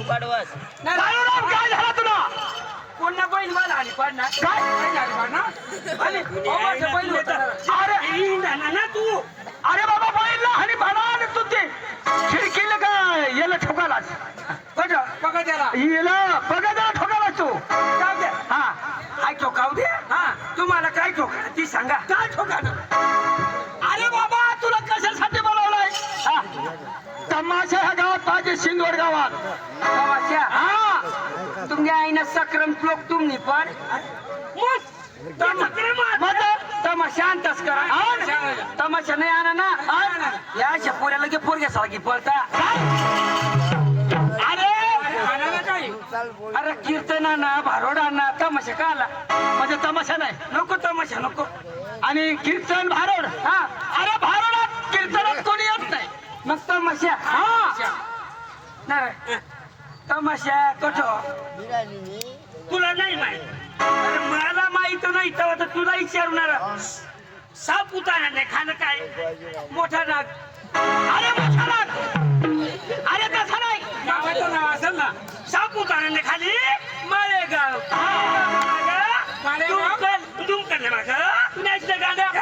पाडवास बाळूराम काय झालं तुला कोण ना बैल मला आणि पाडणार काय काय झालं पाडणार आणि बाबाचं बैल होतं अरे ना तू अरे बाबा बैलला आणि भाडा तू ते खिडकीला काय याला ठोकालास बघा त्याला याला बघा जरा ठोकालास तू जाऊ द्या हा काय ठोकाव दे हा तुम्हाला काय ठोका ती सांगा काय ठोकालं अरे बाबा तुला कशासाठी बोलावलंय हा. तमाशा ह्या गावात पाहिजे शिंदवड गावात तमाशा हा तुमच्या आईनं सक्रम लोक तुम्ही पण तमाशा आणतास करा तमाशा नाही आणा ना या अशा पोऱ्याला की पोरग्यासारखी पळता अरे कीर्तनाना भारोडाना तमाशा का आला म्हणजे तमाशा नाही नको तमाशा नको आणि कीर्तन भारोड हा अरे भारोडात कीर्तनात कोणी येत नाही मग तमाशा हा नाही तमाशा कठो तुला नाही माहित अरे मला माहित नाही तेव्हा तर तुला विचारणार साप उतारणार खाणं काय मोठा नाग अरे मोठा नाग अरे तसा नाही गावाचं नाव असेल ना साप उतारणार खाली माळेगाव दुमकन माग पुण्याचं गाणं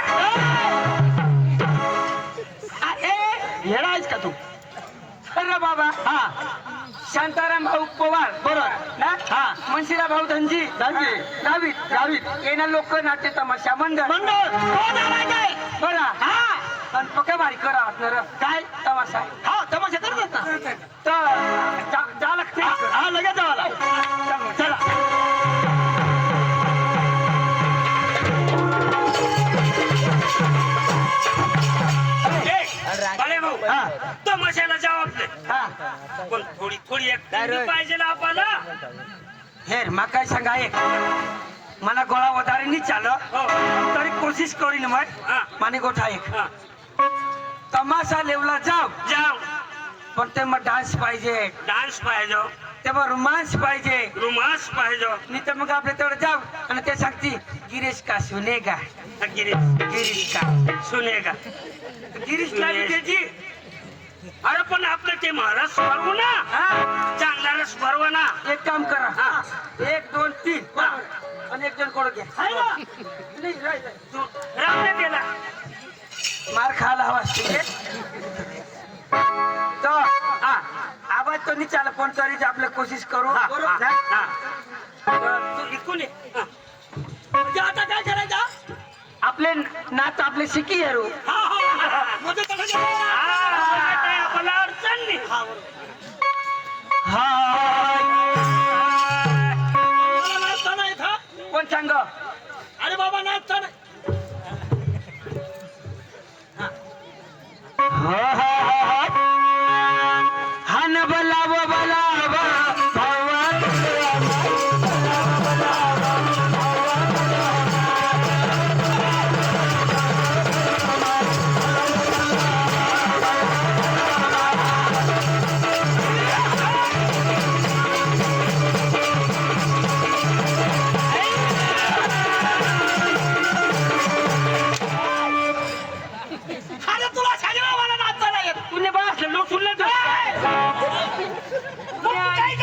अरे येडा आहेस का तू अरे बाबा हा शांताराम भाऊ पवार बरोबर ना हा मनशीरा भाऊ धनजी धनजी. गावीत गावीत येणं लोक नाट्य तमाशा मंडळ मंडळ कोण आलाय काय बघा हा आणि पक्का भारी करा असणार काय तमाशा हा तमाशा करतात ना तर जा लागते हा लगेच जावा लागेल. चला भले भाऊ हा तमाशाला जबाब दे हा पण थोडी थोडी एक काय रे? पाहिजे ना आपल्याला हेर मग काय सांगा एक मला गोळा वधारे नाही चालत तरी कोशिश करीन मग माने गोठा एक तमाशा लेवला जाव पण ते मग डान्स पाहिजे ते मग रोमांस पाहिजे नाही तर मग आपल्या तेवढं जाव आणि ते सांगते गिरीश का सुनेगा गिरीश का सुनेगा गिरीशला बी त्याची अरे पण आपलं ते महाराज भरवू ना चांगला रस भरवा ना एक काम करा 1 2 3 आणि एक जण कोण घ्या राहण्यात गेला मार खायला हवा तो आवाज तो नाही चाल पण तरी आपलं कोशिश करू तू इकून ये आता काय करायचं आपले नाच आपले शिकी हरू आपल्याला अडचण नाही कोण सांग अरे बाबा नाचता नाही हा न बलाव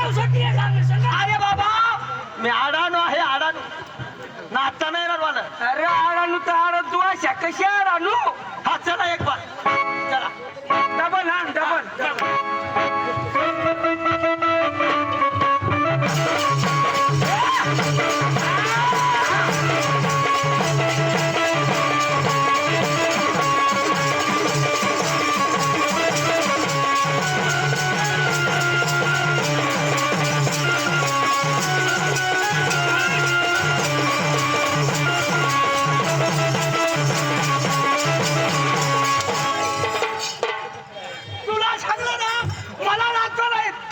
अरे बाबा मी आडानो आहे आडानो नाचता नाही ना मला अरे आडानू तर आडा तू अशा कशी आडानू हा चला एक बार चला डबल हा डबल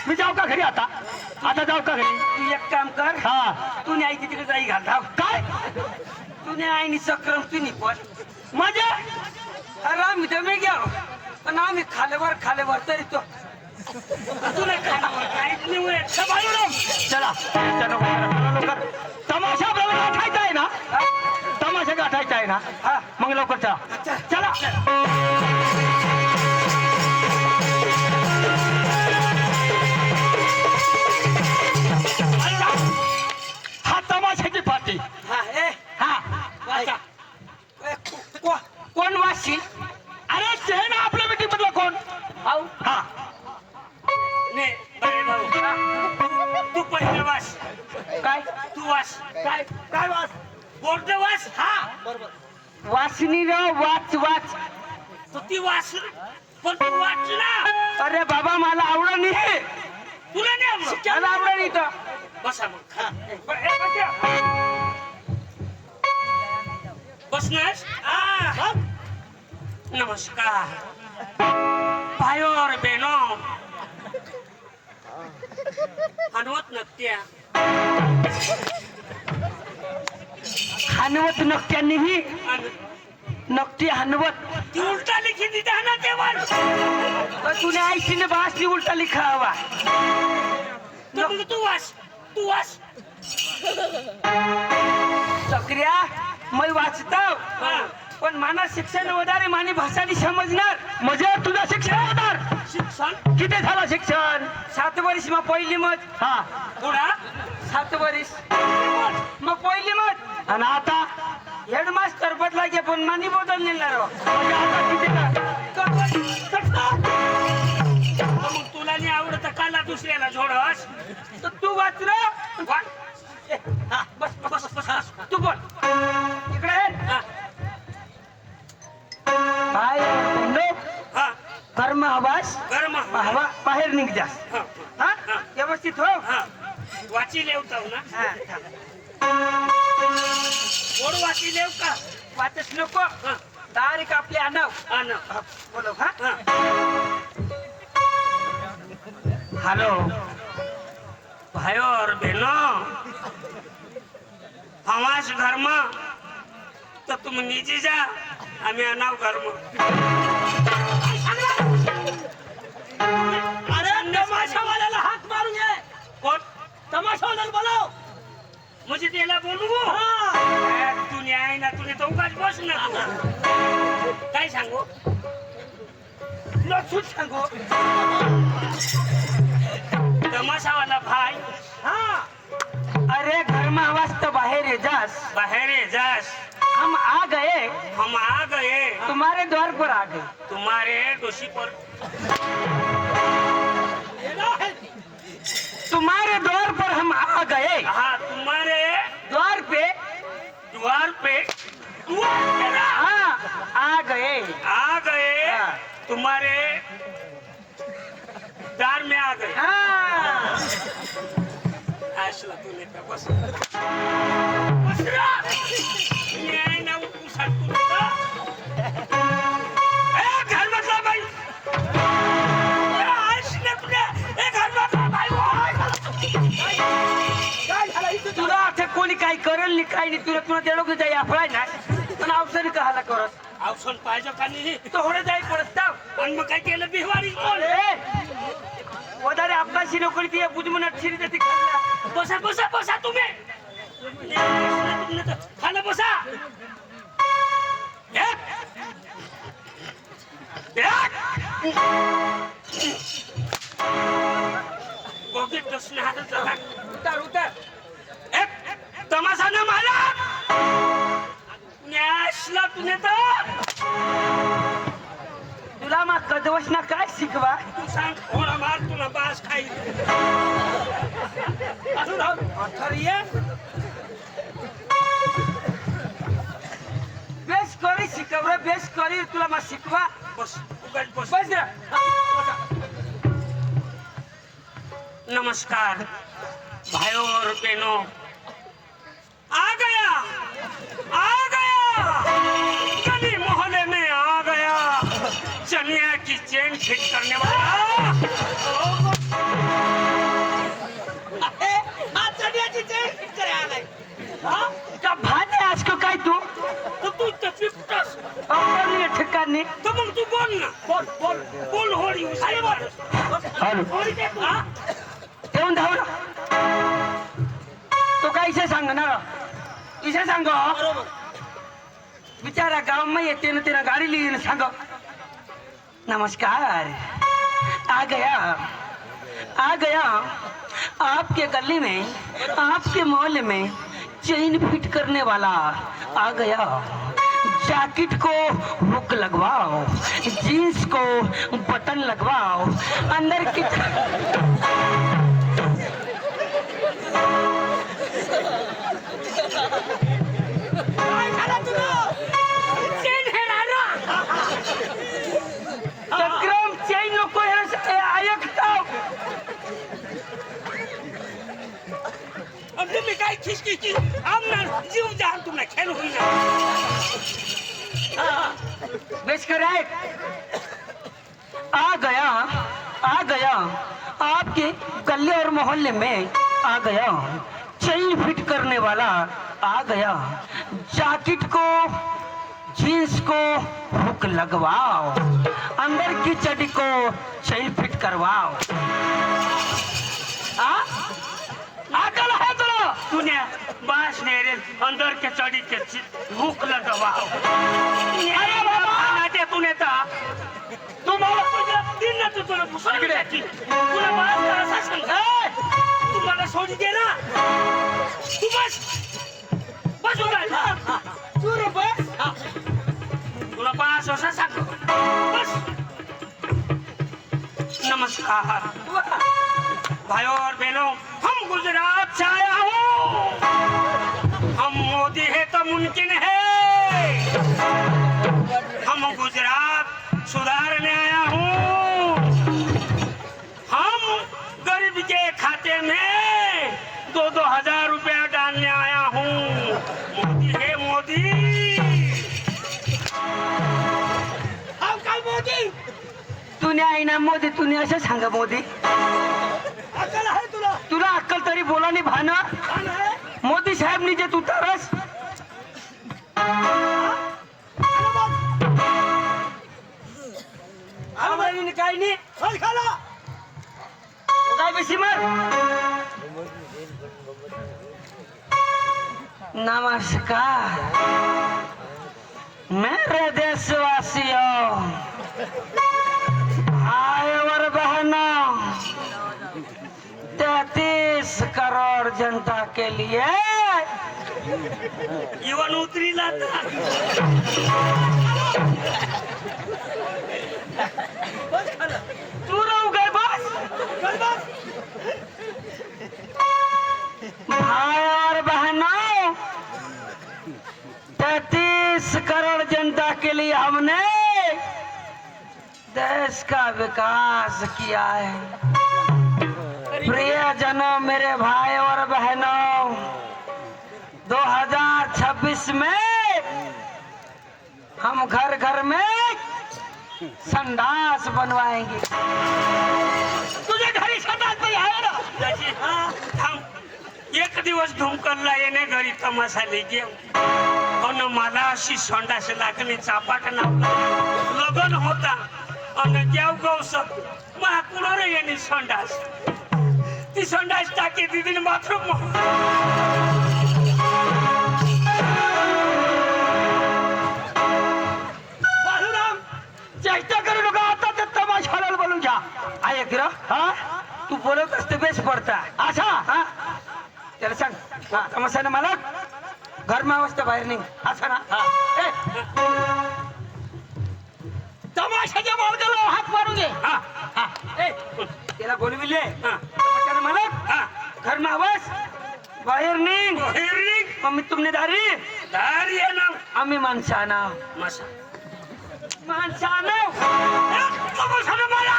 मी जाऊ का घरी आता जाऊ का घरी तू एक काम कर हा तू आई तिकडे जाई घाल धाव काय तू आईनी सक्रम तू पण माझे अरे आम्ही दमे घ्या पण आम्ही खालेवर तरी तो तुला खाल्यावर काहीच नाही होत. चला लवकर तमाशा आपल्याला गाठायचा आहे ना तमाशा गाठायचा आहे ना हा मग लवकर चला चला काय तू वाच. काय काय वास बोर्ड वाच. हा वाचनी र वाच वाच. तू ती वाच पण तू वाचला. अरे बाबा मला आवडत नाही. तुला नाही आवडत? मला आवडत नाही तर. बसा मग. हा. बसनास. हा. नमस्कार भाइयों और बहनों. हनुमत नक्त्या. हनवत नकट्यांनीही नकटी हनवत. ती उलटा लिखी दी ना तेवर. तूने ऐसी ने बासनी उल्टा लिखा हुआ. तो मग तू वाच. तू वाच. चक्रिया मैं वाचतो हा. पण माना शिक्षण वधारे मानी भाषा नाही समजणार. म्हणजे तुझं शिक्षण होणार शिक्षण किती झालं शिक्षण 7 वर्ष मग पहिली मत. हा थोडा 7 वर्ष मग पहिली मत. आणि आता हेडमास्टर बदला गे पण मानी बदललेला रो. म्हणजे आता किती मग तुला नाही आवडत काला दुसऱ्याला झोडस. तर तू वाच रे. वाच. हा, बस बस बस बस. तू बोल इकडे ये. हा. भाई बहिणो, हा. कर्म हवास गरम हवा बाहेर निघ जास. हा. हा व्यवस्थित हो. हा. वाची लेवताव ना. हा, गोड वाची लेव का. वाचच नको. हा. डायरेक्ट आपले आणाव. हा ना. बोलो हा. हा. हॅलो भाइयों और बहनों, हमास घर में तो तुम नीचे जा, हमें अनाव घर में. अरे तमाशावाल्याला हात मारून घे. कौन? तमाशावाल्याला बोलाव. मुझे तेला बोलू गो. तू न्याय ना तुने तो उगाच बस ना तू. काय सांगू. नसून सांगो. तमाशावाला भाई. हाँ अरे घर में आवाज तो बाहर है जास. बाहर है जास. हम आ गए. हम आ गए तुम्हारे द्वार पर आ गए. तुम्हारे डोशी पर. तुम्हारे द्वार पर हम आ गए. हाँ तुम्हारे द्वार पे. द्वार पे. द्वार पे ना. हाँ आ गए. आ गए हाँ. तुम्हारे दार में आ गए. हाँ असला तूने का बस. बसरा. न्याय ना तू सांगतो ना. ए घर मधला बाई. ए असला तुने. ए घर मधला बाई. काय झालं इथं? तुला आता कोणी काही करेल नाही काही नाही. तुला तुला त्या लोक जाई आपलाय ना पण अवसरी कहाला करत. अवसन पाहिजे का नाही. तो होणे जाई पडत जाव. आणि मग काय केलं बिहवारी कोण. वधारे आपलाशी नोकरी ती बुजमुनात शिरी जाती खाल्ला. बसा बसा बसा तुम्ही. खाना बसा. एक. गोगीत दसने हातात झाला. उतर उतर. एक तमाशा न मारा. न्यासला तुने तर. तुला मग कदवशना काय शिकवा. तू सांग थोडा मार तुला बास खाई. असं राहू दे. अथरिये बेस करी शिकवलं. बेस करी तुला मग शिकवा. बस उगाच बस. बस रे. नमस्कार भाइयों और बहनों. आ गया. आ गया. गली मोहल्ले में आ गया. चनिया की चेन फिट करने वाला. का भाने आज को काय तू तो तू तकलीफ अपने ठिकाणी. तो मग तू बोल ना. बोल बोल बोल होळी. अरे बोल. हॅलो. होळी ते तू. हा? येऊन धाव ना. तो काय इसे सांग ना. इसे सांग बिचारा गांव में येते ना तेना गाड़ी ली सांग. नमस्कार. आ गया आपके गली में आपके मोहल्ले में चेन फिट करने वाला आ गया. जैकेट को हुक लगवाओ. जीन्स को बटन लगवाओ. अंदर की काय खिसखिस आमना जीव जान तुमने खेल हुई ना बेच कर आए। आ गया आपके गले और मोहल्ले में आ गया, चेन फिट करने वाला आ गया, जैकेट को जींस को हुक लगवाओ, अंदर की चड्डी को चेन फिट करवाओ। अकल है तुला? तूने बास नेरे अंदर के चढ़ी के भूख लगवाओ। अरे बाबा नाटे तूने ता तुम्हाला तुझ्या दिन ना तुला दुसरं की तुला बास करा सांग तुम्हाला सोडी दे ना तू बस उभा तू रे बस तुला बास असा सांग बस। नमस्कार भाइयों और बहनों, हम गुजरात से आया हूँ, हम मोदी है तो मुमकिन है, हम गुजरात सुधारने आया हूँ, हम गरीब के खाते में 2-2 हजार रुपया डालने आया हूँ। मोदी है मोदी, हम कल मोदी तूने आहे ना मोदी, तूने असं सांगा मोदी। अकल है तुला तुला अक्कल तरी बोला नाही भाना। कौन है? मोदी साहेब नीचे तू तरस काही नाही काय बेसी मार। नमस्कार मेरे देशवासियों, भाई और बहनों, 33 करोड़ जनता के लिए इवन उतरी लाता तू रहू गए बस। भाई और बहनों, 33 करोड़ जनता के लिए हमने देश का विकास किया है। प्रियजनों, मेरे भाई और बहनों, 2026 में हम घर घर में संडास बनवाएंगे। तुझे घरी संडास नाही आहे ना त्याची थांब एक दिवस धुमकरला येणे घरी तमाशा लेगे पण मला अशी संडास लागली चापाट नाव लगन होता आणि देव गौसप मला कुणाला येणे संडास ती संडास टाकी दीदीने बाथरूम बाळूराम, चेष्टा करू नका, आता ते तमाशाला बोलून घ्या। आहे की हा तू बोलत असते बेस पडता असा हा त्याला सांग तमाशाने मला घर मावसतं बाहेर निघ असं ना। ए, तमाशाच्या मालकाला हात मारू दे। ए, त्याला बोलविले तमाशाने मला घर मावस बाहेर निघ। मम्मी तुमने दारी दारी आहे ना आम्ही माणसाना मसा माणसाना तमाशाने मला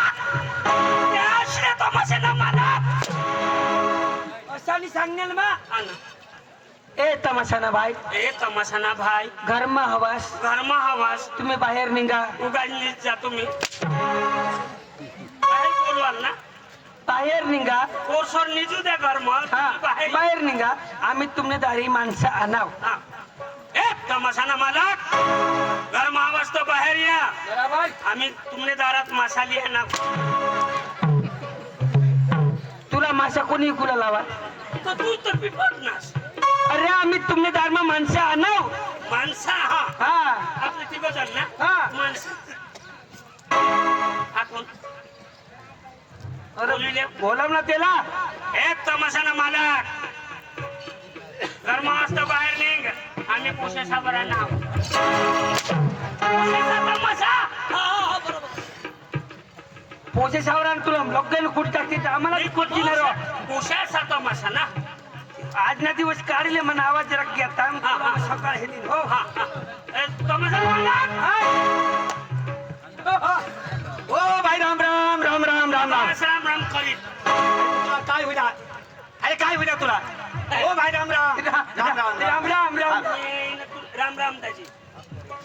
त्याशिवाय तमाशाने मला असानी सांगण्याल मा ए तमाशाना भाई ए तमाशाना भाई घरमा हवास घरमा हवास तुम्ही बाहेर निघा। उगाडलीच जा तुम्ही काय बोलवाल ना बाहेर निघा। कोसर निजू द्या घरमा हा बाहेर बाहेर निघा। आम्ही तुमने दारी माणसं आणाव। हा. ए तमाशाना मालक घरमा आवाज तो बाहेर या बरोबर। आम्ही तुमने दारात मसाली आहे ना तुला मासा कोणी कुला लावा तर तू तर पिपट नास अरे आम्ही तुमने दारमा माणसं आणाव। माणसा हा हा आपलं ती बदल ना हा माणसा हा कोण अरे बोलव ना त्याला। ए तमाशाना मालक घरमा असतं बाहेर निघ आम्ही पोशे साबरायला तमाशा पोचे सावरान तुला लोकांना कुठ टाकते तर आम्हाला बी कुठ दिणार हो. पोशाचा तमाशा ना आज ना दिवस काढले म्हणा आवाज जरा घेता सकाळ हे दिन हो हा हा ए, तमाशा मालक ओ भाई राम राम राम राम राम राम राम राम करीत काय होईल अरे काय काय होईल तुला ओ भाई राम राम राम राम राम राम राम राम राम दाजी.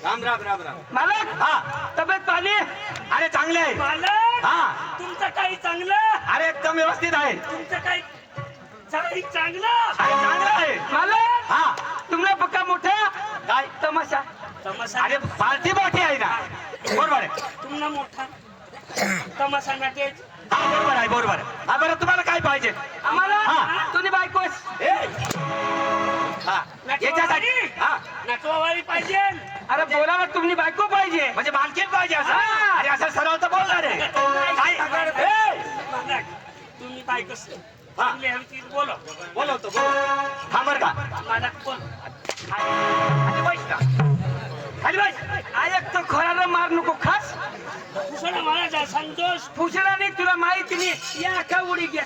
राम राम राम राम मालक हा तब्येत पाणी अरे चांगले आहे मालक हा तुमचं काही चांगलं, अरे एकदम व्यवस्थित आहे तुमचं काही चांगलं. अरे चांगलं आहे मालक हा तुम्हाला पक्का मोठा काय तमाशा तमाशा अरे पार्टी मोठी आहे ना बरोबर आहे तुम्हाला मोठा तमाशा नाट्य. हा बरोबर आहे बरोबर आहे हा बरं तुम्हाला काय पाहिजे आम्हाला हा. तुम्ही बायकोस ए हा याच्यासाठी हा नाचवावाळी पाहिजे. अरे बोला ना तुम्ही बायको पाहिजे म्हणजे मालकीन पाहिजे असं हा. अरे असं सरळ तर बोलणार आहे काय ए, मालक, तुम्ही बायकोस चांगली हवी ती बोलो. बोलवतो हा बरं का मालक बोल. खाली बस ना खाली बस एक तर खोराला मार नको खास कुशाला महाराजा संतोष. पुसला नाही तुला माहिती नाही या का उडी घ्या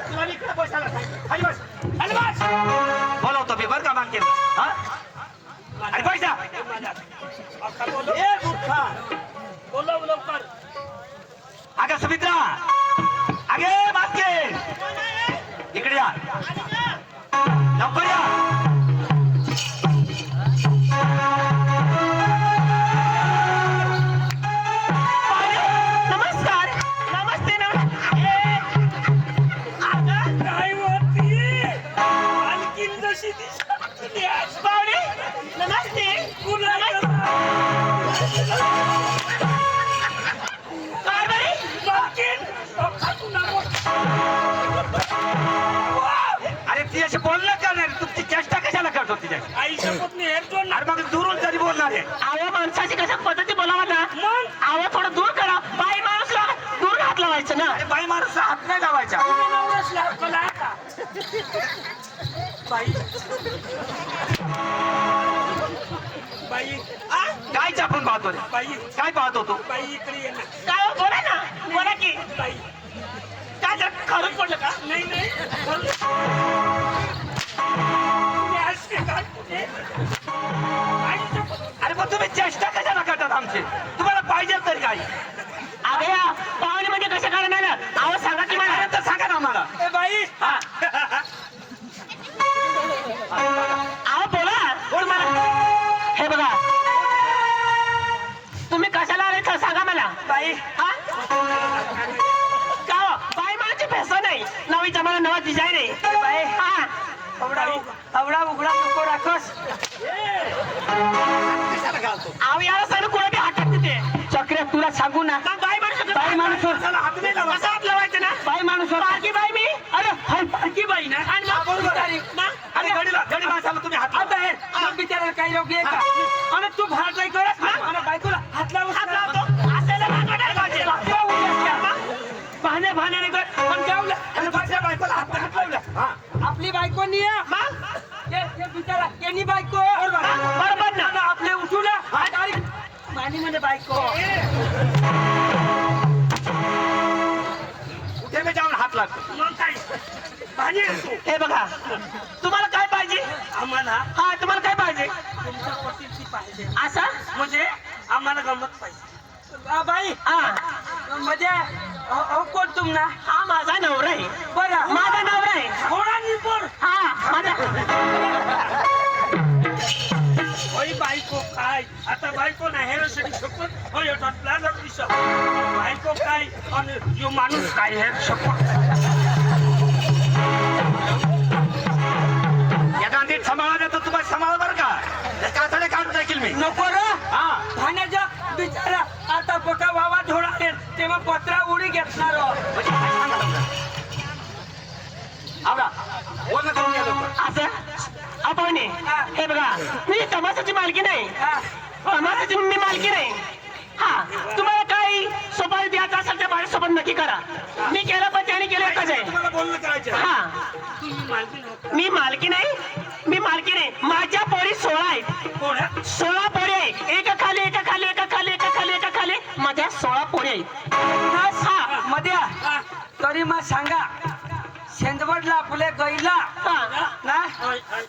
तुला इकडे बसायला सांगितलं. खाली बस खाली बस. बोलवतो मी बरं का मालकीन हा अरे बस ना मालक, आता बोलो. ए मूर्खा बोलो लवकर. अगं सुमित्रा अगे मालकीन इकडे या लवकर या नमस्कार नमस्ते काय होती आणखीन जशी दिसली आज. पाहुणे नमस्ते काय बरे अरे ती अशी बोलणं करणार तुमची चेष्टा कशाला करतो तिच्याशी आई शपथ नाही हेर दोन. अरे मग दुरून तरी बोलणार आहे आवा माणसाची कशा पद्धती बोलावा ना मग आवा थोडं दूर करा बाई माणूसला दूर हात लावायचं ना अरे बाई माणूस हात नाही लावायचा तुम्ही नवऱ्यास लागला का? बाई बाई काय चापून पाहतो रे बाई काय पाहतो तू बाई इकडे ये ना. काय हो, बोला ना बोला की बाई काय जर खरंच पडलं का नाही नाही तुम्ही असे काय कुठे? आई शपथ. अरे मग तुम्ही चेष्टा कशाला करतात आमची तुम्हाला पाहिजे तरी काय अगं या पाहुणे म्हणजे कशा करणार आवाज सांगा की मला अरे तर सांगा ना आम्हाला ए बाई हा आवा बोला तुम्हाला हे बघा तुम्ही कशाला आले तर सांगा मला बाई हा का हो? बाई माझी भेसा नाही नवी जमाना नवा डिझाईन आहे बाई हा आवडा उघडा नको राखस आव याला सांग कोणा हातात तिथे चक्र तुला सांगू ना बाई माणूस चला, हात नाही लावा. कसा हात लावायचं ना बाई माणूस बारकी बाई मी अरे हाय बारकी बाई ना आणि हा, मग बरोबर आहे. ना अरे गडी माणसाला तुम्ही हात आता हे मग बिचाराला काही रोग आहे का आणि तू भात नाही करत ना आणि बायकोला हात लावतो असायला भांडवल पाहिजे भाण्याने कर पण जाऊला आणि माझ्या बायकोला हात लावला हा आपली बायको नाही आहे. मग ते बिचारा यांनी बायको बरोबर ना आपले उठूला मानी म्हणे बायको कुठे मी जाऊन हात लागतो मग काय भाजी असतो. हे बघा तुम्हाला काय पाहिजे आम्हाला हा तुम्हाला काय पाहिजे तुमच्या पतीची पाहिजे असं म्हणजे आम्हाला गमत पाहिजे. बाई हा म्हणजे कोण तुमना हा माझा नवरा आहे बरं माझा नवरा आहे थोडा निपोर हा माझा होय बायको काय आता बायको नाही हेरोसाठी शपथ होय प्लाझा दिसत बायको काय आणि यो माणूस काय हे शपथ या गांधीत सांभाळा तर तुम्हाला सांभाळ बरं का कातडे काढून टाकील मी नको रे हा भाण्याचा बिचारा आता पका वावा थोडा आहे तेव्हा पत्रा उडी घेतणार म्हणजे काय सांगा लवकर. आवडा बोल ना करून घ्या लवकर असं आपण हे बघा मी तमाशाची मालकी नाही तमाशाची मी मालकी नाही हा तुम्हाला काही सोपारी द्यायचा असेल तर माझ्यासोबत नक्की करा मी केलं पण त्याने केलं एकच आहे तुम्हाला बोलणं करायचं हा तुम्ही मालकी नव्हता मी मालकी नाही माझ्या पोरी 16 आहेत कोणा 16 पोरी आहे एका खाली एका खाली एका खाली एका खाली एका खाली माझ्या 16 पोरी आहेत हा मध्ये तरी मग सांगा शेंदवडला आपले गैला ना होय, होय.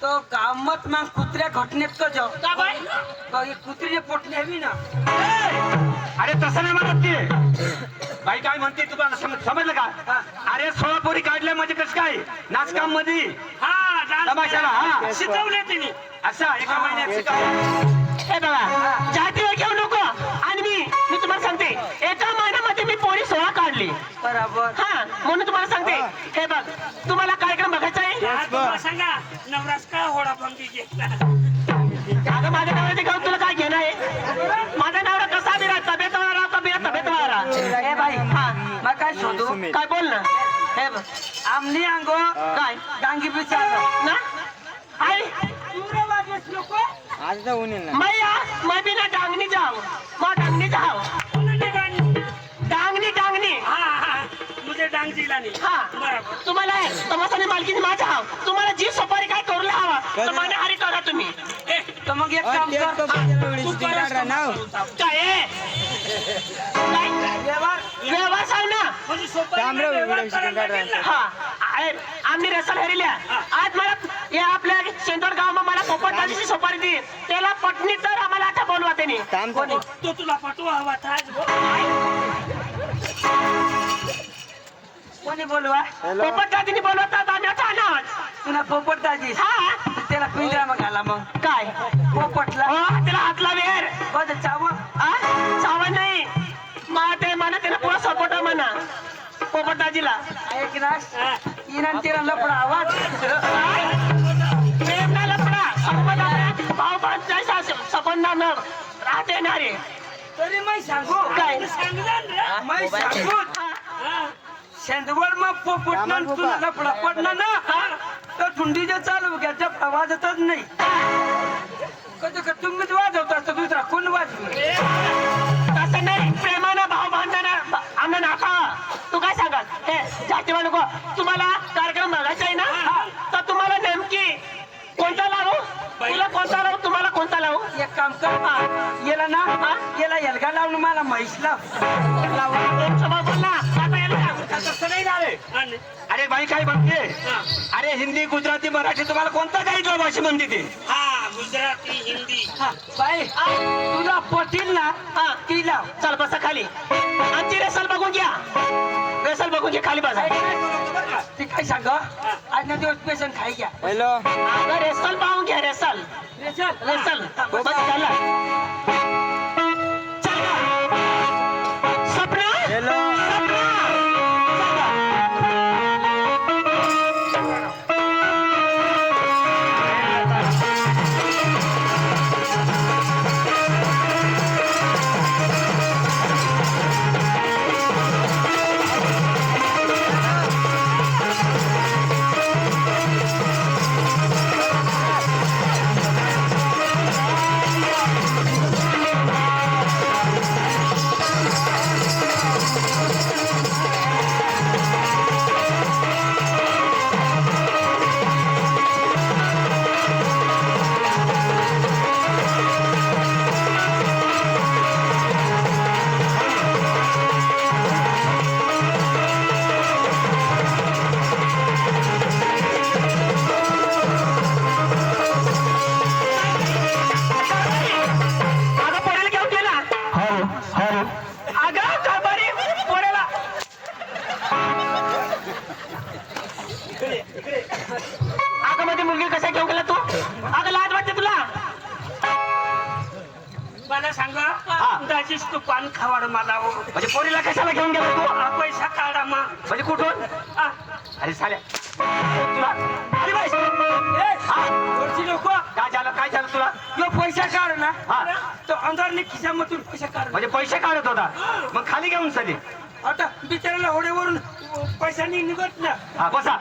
तो कामत मग कुत्र्या घटनेत का जाऊ का बाई कुत्रीने पोटली हवी ना अरे तसं नाही म्हणत ते बाई काय म्हणते तुम्हाला समजलं का अरे 16 पोरी काढल्या म्हणजे कसं काय नाचकाम मध्ये हा डान्स तमाशाला, हा. शिकवले तिने असा एका महिन्यात शिकावं. हे बघा जातीवर घेऊ नको आणि मी तुम्हाला सांगते एका महिन्यामध्ये मी पोरी 16 काढली बरोबर. हा म्हणून तुम्हाला सांगते हे बघ तुम्हाला कार्यक्रम बघायचा आहे हा, तुम्हाला सांगा नवरास का होडाबंदी घेतला अगं माझ्या नवऱ्याचे गाव तुला काय घेणं आहे माझा नवरा कसा बी राहा तब्येत वाला का बिना तब्येत वाला राहा ए बाई हा मग काय शोधू काय बोल ना हे बघ आमनी अंगो काय डांगी विचारलं ना आई आज तर ऊन ना मैं भी ना डांगनी जाओ मैं डांगनी जाओ डांगनी मुझे डांग दिला नाही हा बरोबर तुम्हाला तमाशाने मालकीने माझा हाव तुम्हाला जी सुपारी काय करू हवा तर मान्यहारी करा तुम्ही ए, तर मग एक काम कर तू परत नाव काय आहे? काय व्यवहार सांग ना म्हणजे सोपं तांबडं व्यवहार उघडून करायला शिकून लागेल ना. हा आहे. आम्ही रसल हरिल्या आज मला या आपल्या शेंदोर गावात मला पोपट दाजीची सुपारी दी त्याला पटणी तर आम्हाला आता बोलवा त्यांनी काम कोणी? तो तुला पटवा हवा था आज बोल. कोणी बोलवा पोपट दाजीनी बोलवतात आम्ही आता अनाज तुला पोपट दाजी हा त्याला पिंजरा मग आला मग काय पोपटला हो त्याला हात लावेर बघ चाव सावण नाही ते म्हणा त्याला पुरा सपोर्ट म्हणा पोपट दाजीला एक रास इराण तिरा लपडा आवाज प्रेम ना लपडा संबंध आपल्या भाऊ बांधायचा संबंध न राहते येणारे तरी मी सांगू काय? सांगणार ना मै सांगू हा. शेंदवड मग पोपट ना तुला लपडा पडला ना तर थुंडीचे चालू घ्या जपडा वाजतच नाही कधी का तुम्हीच वाजवता तर दुसरा कोण वाजवू तसं नाही प्रेमानं भाऊ बांधताना आमना नाका तू काय सांगाल हे जातीवा नको तुम्हाला कार्यक्रम बघायचा आहे ना तर तुम्हाला नेमकी कोणता लावू तुला कोणता लावू तुम्हाला कोणता लावू एक काम कर याला ना याला एलगा लावून मला म्हैस लाव सभा बोलला आता याला सांग. तसं नाही झाले आणि अरे बाई काय म्हणते हा. अरे हिंदी गुजराती मराठी तुम्हाला कोणता काही भाषा म्हणते ते हा गुजराती हिंदी बाई तुला पटील ना हा ती लाव चल बसा खाली आमची रेसल बघून घ्या रेसल बघून घ्या खाली बसा ती काय सांग आज ना दिवस पेशंट खाई घ्या पहिलं अगं रेसल पाहून घ्या रेसल रेसल बस झाला चल सपना हॅलो सपना अगं पोरेला घेऊन गेला अगं काय बरी पोरेला अगं मध्ये मुलगी कशा घेऊन गेला तू अगं लाज वाटते तुला मला सांग दाजीच तू पान खावाड मला हो म्हणजे पोरीला कशाला घेऊन गेला तू हा पैसा काढा मा म्हणजे कुठून हा. अरे साल्या तुला अरे बाई वरची लोक काय झालं तुला यो पैसा काढ ना हा. तो अंधारने खिशामधून पैसा काढ म्हणजे पैसे काढत होता मग खाली घेऊन चले आता बिचाराला होड्यावरून पैसा निघत ना हा बसा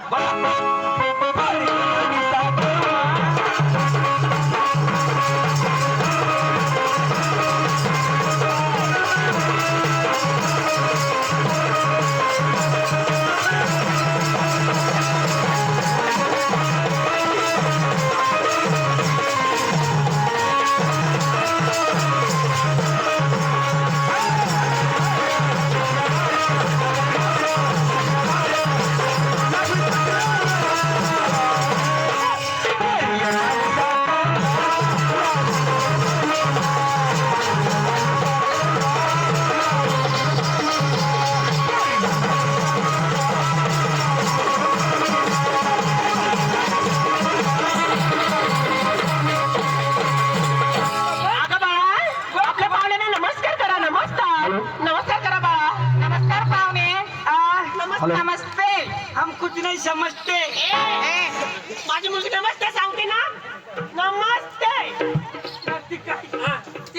हम कुछ नहीं समझते. माझी मुलगी नमस्ते सांगते ना. नमस्ते ती काय? हा.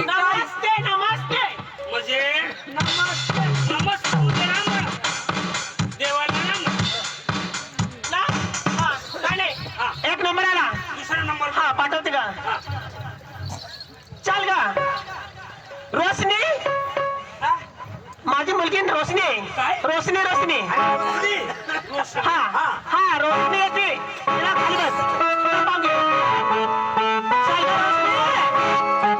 नमस्ते नमस्ते. म्हणजे नमस्ते. नमस्कार राम. देवाला राम. ना हा काय नाही. हा. एक नंबर आला. दुसरा नंबर. हा पाठवते का. हा. चल का रोशनी. हा? माझी मुलगी रोशनी आहे. काय? रोशनी रोशनी. रोशन. हा हा रोशनी येते. तिला खाली बस. तिला पाहून घे. चल गं, रोशनी.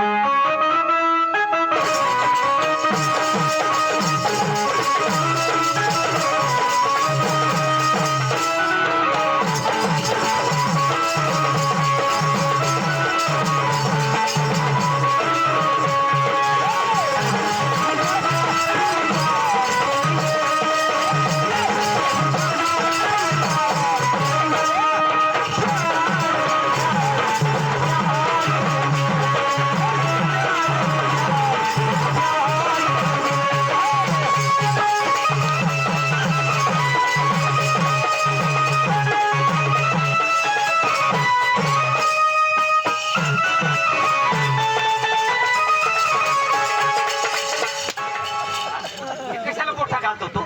कशाला मोठा घालतो तू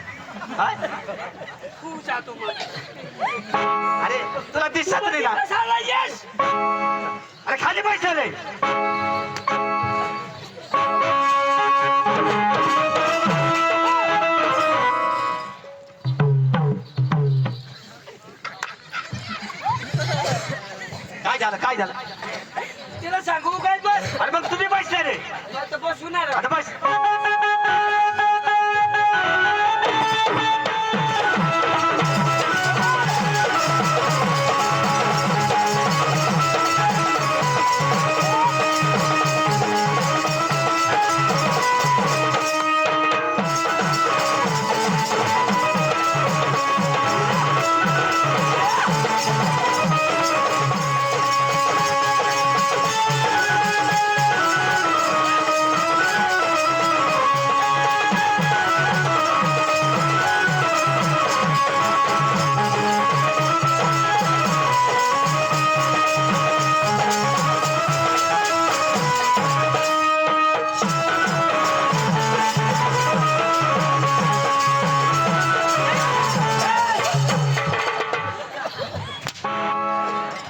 हा? तू जातो मग. अरे तुला दिसत नाही का कशाला येस? अरे खाली पैसे रे काय झालं काय झालं तिला सांगू काय बस. अरे मग तुम्ही पैसे रे आता बसून आता बस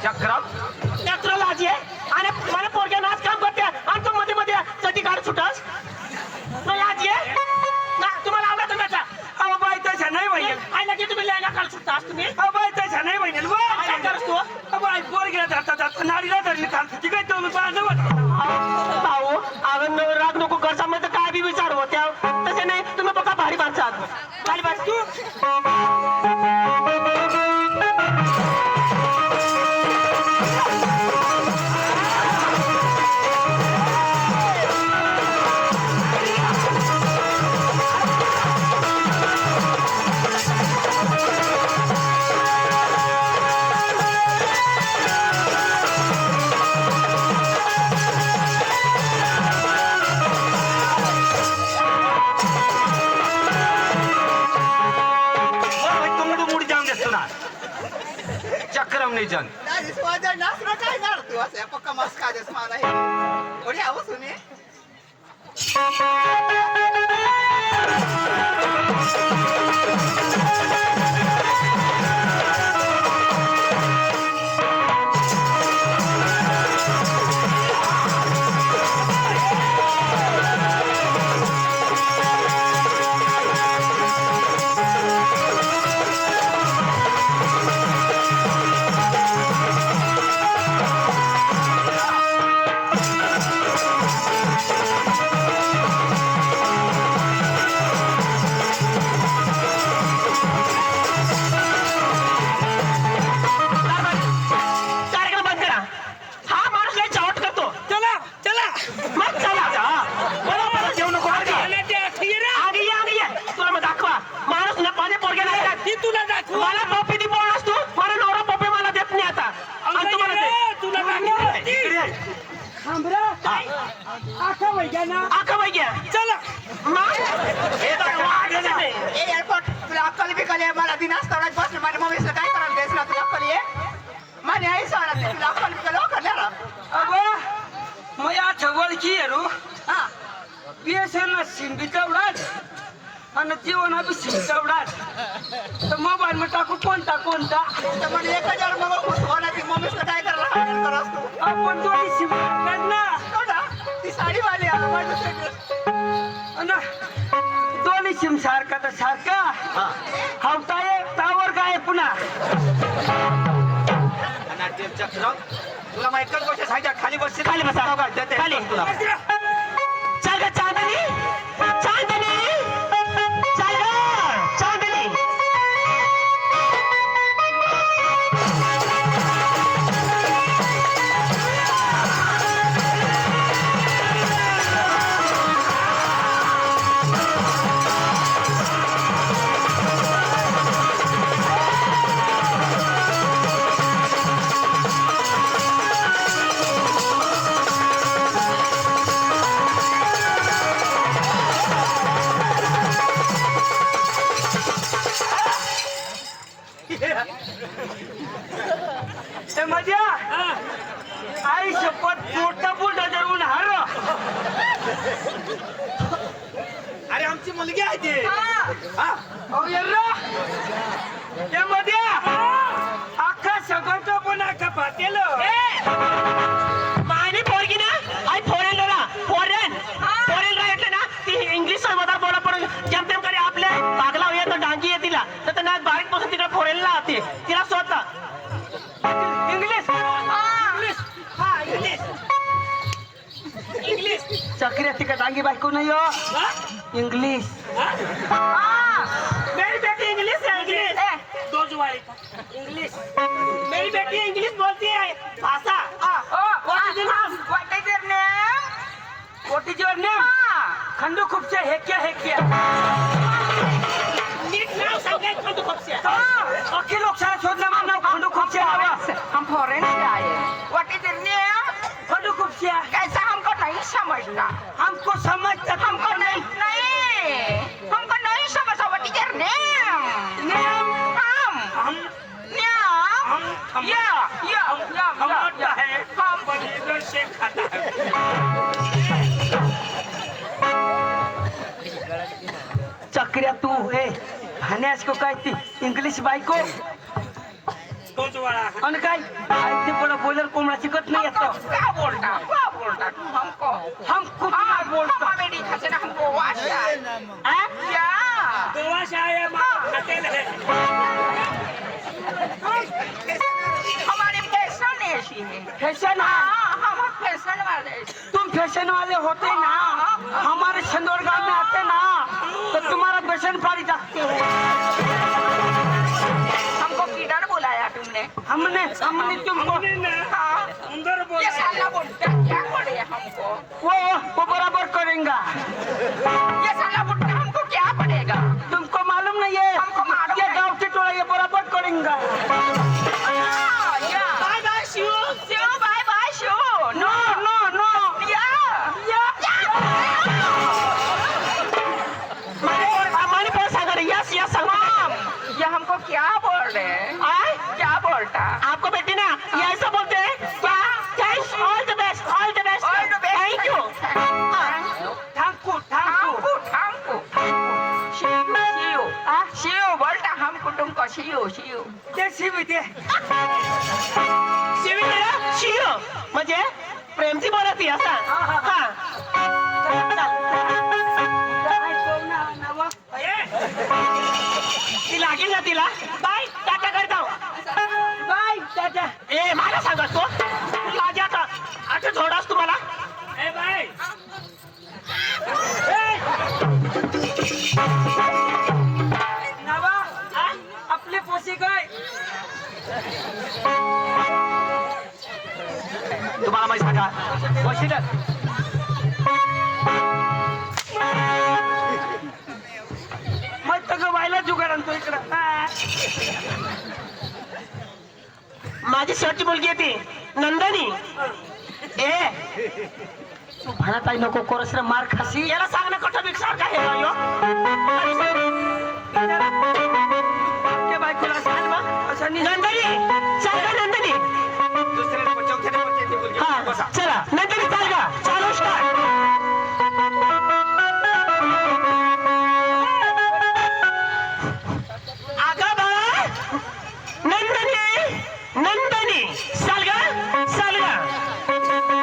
चक्रम लेकरं लाजी आहे. आणि मला पोरग्या नाच काम करते आणि तू मध्ये मध्ये चटी काढ सुटास. नाही लाजी आहे ना. तुम्हाला आवडत त्याचा अहो बाई तशा नाही बहिणी. आयला की तुम्ही लेंगा काढ सुटास तुम्ही. अहो बाई तशा नाही बहिणी. काय करस तू. अहो बाई पोर गेला जाता जाता नारीला धरली चालते ती काय तुम्ही बाजूवर. भाऊ अगं राग नको घरच्यामध्ये काय बी विचार होत्या. तसे नाही तुम्ही बघा भारी माणसं आहात. खाली बस तू. चक्रम नहीं जन Dari suaja nas na kay narto asa pagka mas kada sa mana he. Ori awas ni. आखा घ्या ना अख्खा बाई घ्या चला हे तर वाढलं ना. ए एअरपोर्ट तुला अक्कल बिकल आहे मला दिनास करायला बसले माझ्या मम्मीला काय करायला द्यायचं ना तुला अक्कल आहे माझी आई सांगत तुला अक्कल बिकल करणार अब म या ओळखीहरू हा बिएसएनएल सिम बी तेवढाच आणि जीवन बी सिम तेवढाच तर मोबाईलमा टाकू कोणता कोणता तर म्हणजे 1000 मग होणार मम्मीला काय करायला करस तू आपण दोन्ही सिम ना कोणा ती साडीवाली आहे माझ्या अन दोन्ही सिम सारखा तर सारखा हा. हवताय टावर काय पुन्हा आणि ते चक्र तुला मग एकच गोष्ट सांगायच्या खाली बसशील खाली बसा. का? देते. खाली. तुला चल ग चांदणी चांदणी चल ग चांदणी ते मजा आई शपथ मोठा बुलडा जरूर हार अरे आमची मुलगी आहे ती अहो यर्रा ते मध्या अख्खा सगळं पण अख्खा पातेल मायने पोरगी ना आई फोरेन ना फोरेन એટલે ना ती इंग्लिश વધારે बोला पण જેમ તેમ કરી आपले पागला होया तो डांगी आहे तिला तर ना बारीक पासून तिकडे फोरेनला होती तिला स्वतः इंग्लिश इंग्लिश चक्रिया तिकडे डांगी बायको नाही हो इंग्लिश मेरी बेटी इंग्लिश है इंग्लिश दो जुवारी इंग्लिश मेरी बेटी इंग्लिश बोलती है भाषा What is your name? What is your name? Khandu खूपचे हेक्या हेक्या नीट नाव सांगाय खंडू खोपसे अख्खी लोकशाला शोधलं माझं नाव खंडू खूपचे हवा हम फॉरेन से आए what is your name Khandu खूपचे कैसा हमको नहीं समझना हमको समझता हमको नहीं हमको नहीं समझा what is your name name हम हम या हम लगता है हम पनीर से खाता है चक्रिया तू हे हाण्यास को काय ती इंग्लिश बायको दो जुवारा आणि काय ते पण बोलर कोंबडा शिकत नाही येतो क्या बोलता तू हमको हम कुछ नहीं बोलता मेरी खसना हमको वाशा या गोवा से आया माँ खाते रहे हमारे फैशन ऐसी है फैशन हम फैशन वाले तुम फैशन वाले होते ना हमारे छंदौर गांव में आते ना तो तुम्हारा बेसन पारी जाते हो हमको किधर बुलाया तुमने हमने तुमको हमने ना हाँ अंदर ये बोला साला बुड्ढा क्या करे हमको वो बराबर करेंगे ये साला बुड्ढा हमको क्या पड़ेगा तुमको मालूम नहीं है हमको मालूम ये है। गांव के टोला ये बराबर करेंगे bye bye Shiv bye bye Shiv no no no या माने पर सांगा रे यस यस सांगा ये हमको क्या बोल रहे हैं आय क्या बोलता आपको बेटी ना ये ऐसा बोलते हैं क्या thanks all the best All the best. Thank you ठाकू ठाकू शिव बोलता हमको तुमको शिव देशी विद्या शिवी मेरा शिव म्हणजे प्रेमची बोलती असा हा ती लागेल ना तिला बाय टाटा करतो बाय दादा ए मला सांगत तो माझ्या का आता झोडास तुम्हाला ए भाई नवा आपले पोसी काय तुम्हाला माहिती सांगा बसशील मग सगळं व्हायला जुगाड आणतो इकडं माझी शेवटची मुलगी आहे ती नंदनी ए तू म्हणत आहे नको कोरस रे मार खासी याला सांग ना कुठं भिक्षार काय हे यो के बायकोला सांग मग अशा नंदनी चाल का नंदनी दुसऱ्या चौथ्या वर्षाची मुलगी हा बसा चला नंदनी चाल का चालू स्टार्ट आगा बाळा नंदनी नंदनी सालगा सालगा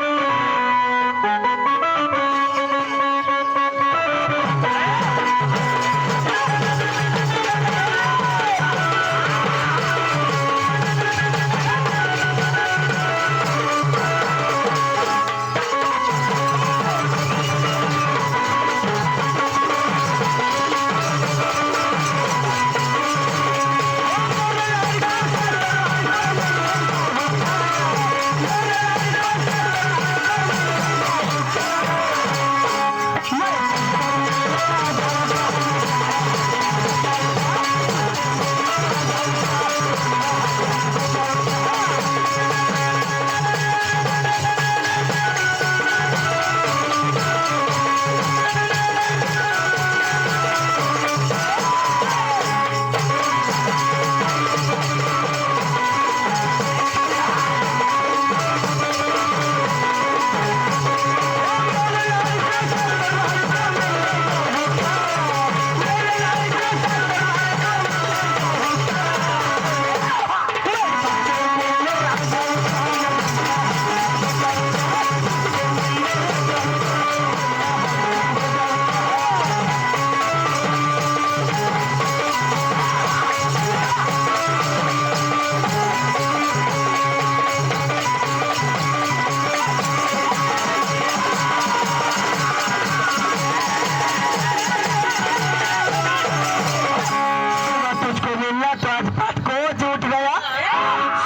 तुझको मिलना तो आज पाठ को जो उठ गया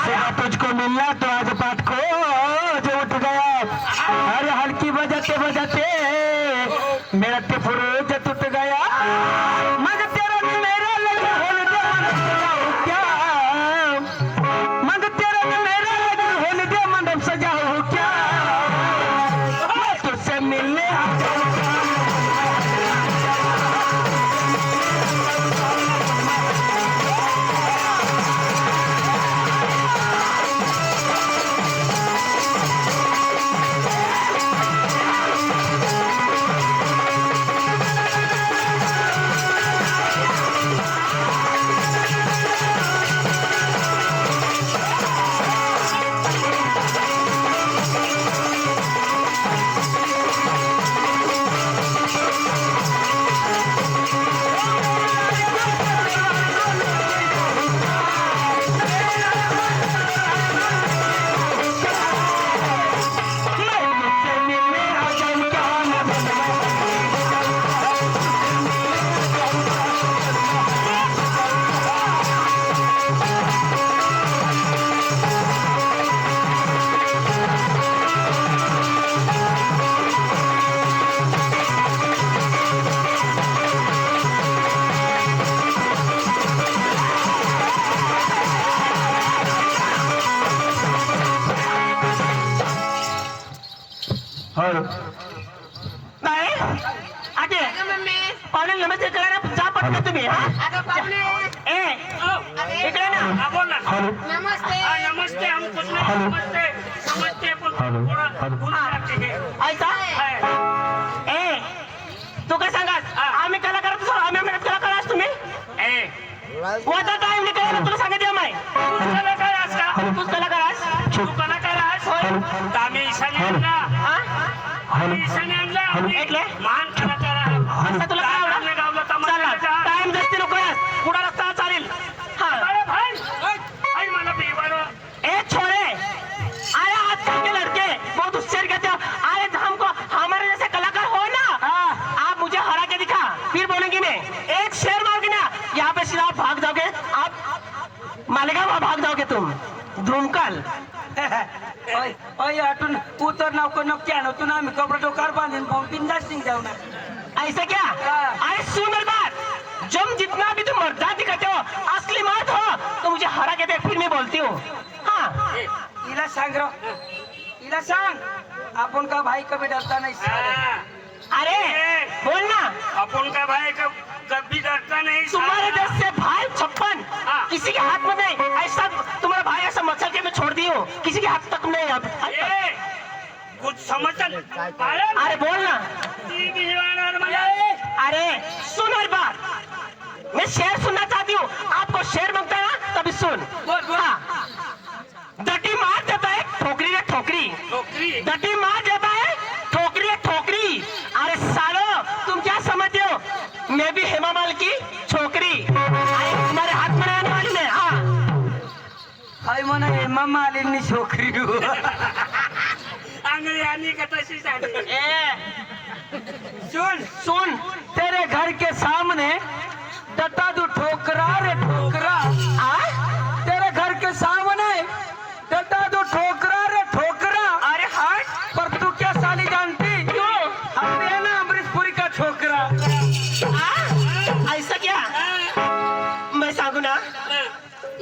सेवा तुझको मिलना तो आज पाठ को जो उठ गया अरे हल्की बजाते बजाते मेरा टिफुरूज टूट गया मग तेरा न मेरा लगन होने दे मंडप सजाऊं क्या मग तेरा न मेरा लगन होने दे मंडप सजाऊं क्या मैं तुझसे मिलने आ जाऊं नाही आगे पाहुणे नमस्ते करा ना जा पटकन तुम्ही हा ए इकडे ना हा, बोल ना नमस्ते हाँ, नमस्ते हम कुछ नहीं नमस्ते नमस्ते थोड़ा भूल जाते हैं ऐसा है। ए तू काय सांगास आम्ही कलाकार आम्ही मेहनत कलाकार आहात तुम्ही ए, वजा टाइम निकाला तुला सांगते आम्ही तू कलाकार आहेस का? तूच कलाकार आहेस तू कलाकार आहेस? तर आम्ही ईशान्य आणला आम्ही ईशान्य आणला आम्ही ऐकले? महान कलाकार आहोत. असं तुला काय आपल्या आवडत गावला तमाशा टाइम जास्ती नको आहेस पुढा रस्ता चालेल हा अरे भाई आई मला बेवारो ए छोरे अरे आजकल के लड़के बहुत उत्साह कहते हो अरे हमको हमारे जैसे कलाकार हो ना आप मुझे हरा के दिखा फिर बोलेंगे मैं एक शेर मारोगे ना यहाँ पे सीधा आप भाग जाओगे आप मालेगांव भाग जाओगे तुम धूमकाल ओय ओय आटून उतर नको नको क्या नव्हतं ना आम्ही कपडे डोकार बांधून बिंदास जाऊ ना ऐसा क्या अरे सुन मेरी बात जब जितना भी तुम मर्दा दिखाते हो असली मर्द हो तो मुझे हरा के दे फिर मैं बोलती हूँ हाँ हिला सांग रो तिला सांग आपण का भाई कभी डरता नहीं हाँ, अरे बोल ना, अपन का भाई कभी डरता नहीं तुम्हारे साला। देश से भाई 56 हाँ। किसी के हाथ में नहीं, ऐसा तुम्हारा भाई ऐसा मच्छर के में छोड़ दी हो, किसी के हाथ तक नहीं अब। ए, कुछ समझ अरे बोल ना, अरे सुन मेरी बात, मैं शेर सुनना चाहती हूँ, आपको शेर मांगता है ना, तभी सुन। हाँ। डटी मार देता है ठोकरी रे ठोकरी, डटी मार देता है ठोकरी रे ठोकरी। अरे सालो तुम क्या समझते हो, मैं भी हेमा मालिनी की छोकरी, अरे तुम्हारे हाथ में आने वाली है। हाँ हाय मना हेमा मालिनी छोकरी हो. अंग्रेजी का तशीच आहे. सुन सुन तेरे घर के सामने डटा दू ठोकरा रे ठोकरा. तेरे घर के सामने डटा दू ठोकरा रे ठोकरा. अरे हट, पर तू क्या साली जानती क्यों हमने है ना अमरीशपुरी का छोकरा. ऐसा क्या, मैं सांगू ना,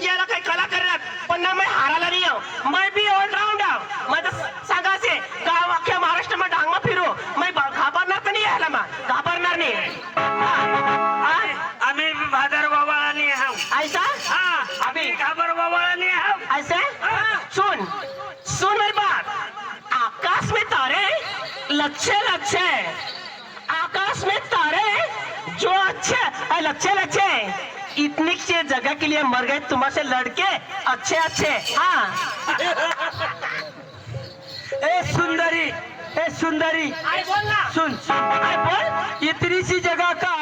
याला काही कला करणार पण ना, मैं हाराला नाही आहो, मैं भी ऑलराउंड आहो. मैं तर सांगा से गाव अख्ख्या महाराष्ट्र में डांगमा फिरू, मैं घाबरणार तर नाही याला, मग घाबरणार नाही. आम्ही भी भादर बाबाला नहीं हम. ऐसा हाँ, अभी खबर बाबाला नहीं हम. ऐसे सुन सुन मेरी बात, आकाश में तारे लच्छे लच्छे, आकाश में तारे जो अच्छे लच्छे लच्छे, इतनी सी जगह के लिए मर गए तुम्हारे लड़के अच्छे अच्छे. हाँ ए सुंदरी, ए सुंदरी अरे बोल ना, सुन सुन. अरे बोल. इतनी सी जगह का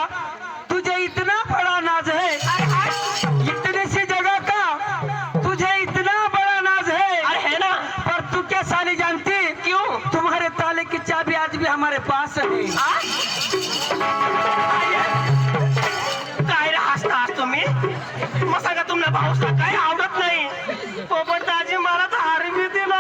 तुझे इतना बड़ा नाज है. अरे हट, इतनी सी जगह का तुझे इतना बड़ा नाज है. अरे है ना, पर तू क्या साली जानती क्यों? तुम्हारे ताले की चाबी आज भी हमारे पास है. काय रे हसता तुम्ही, मग सांगा तुमला भाऊसला काही आवडत नाही. पोपटदाजी मला तर हार बी दिला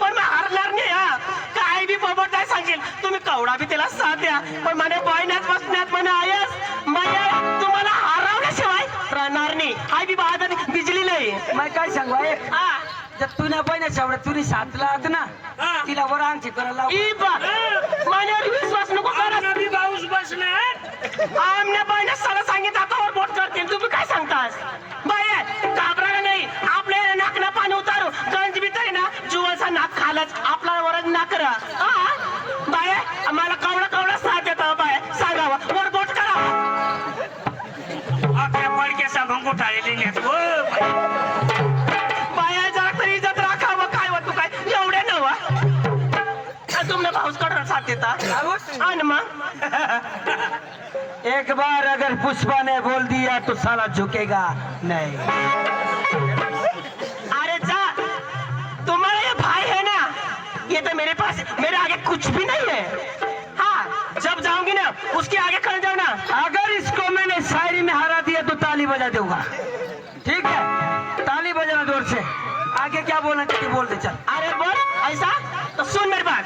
पण मी हारणार नाही. हा काय बी पोपटदाय सांगेल, तुम्ही कवडा बी त्याला साथ द्या, पण म्हणे बहिण्यात बसण्यात म्हणे आयस म्हणजे तुम्हाला हरवल्याशिवाय राहणार नाही. हाय बी बहादर बिजली नाही. मैं काय सांगू एक, हा जब तूने बहिणी शेवड्या तुनी साथला आत ना हाँ. तिला वर आमची करायला लाव. ई बा माझ्यावर विश्वास नको करा. आम्ही भी पाऊस बसणार. आमने बहिणी सगळं सांगितलं आता वर बोट करतील, तुम्ही काय सांगतास? बाय घाबरा नाही, आपले नाकना पाणी उतारू, गंज बी तरी ना जुवाचा नाक खालच, आपला वरच नाक करा. बाय आम्हाला कवडा कवडा साथ देता, बाय सांगावं वर बोट करावं. आपल्या पडक्याचा भंगूट आलेली नाही. बाया जरा तरी इज्जत राखावं. काय व तू काय एवढे नवा तुमने भाऊस कडून साथ देता. आणि मग एक बार अगर पुष्पा ने बोल दिया तो साला झुकेगा नहीं. अरे जा, तुम्हारा ये भाई है ना, ये तो मेरे पास मेरे आगे कुछ भी नहीं है. हाँ जब जाऊंगी ना उसके आगे खड़े जाओ ना. अगर इसको मैंने शायरी में हरा दिया तो ताली बजा दूंगा. ठीक है, ताली बजाना जोर से. आगे क्या बोलना चाहिए बोल दे चल. अरे बोल ऐसा तो सुन मेरी बात,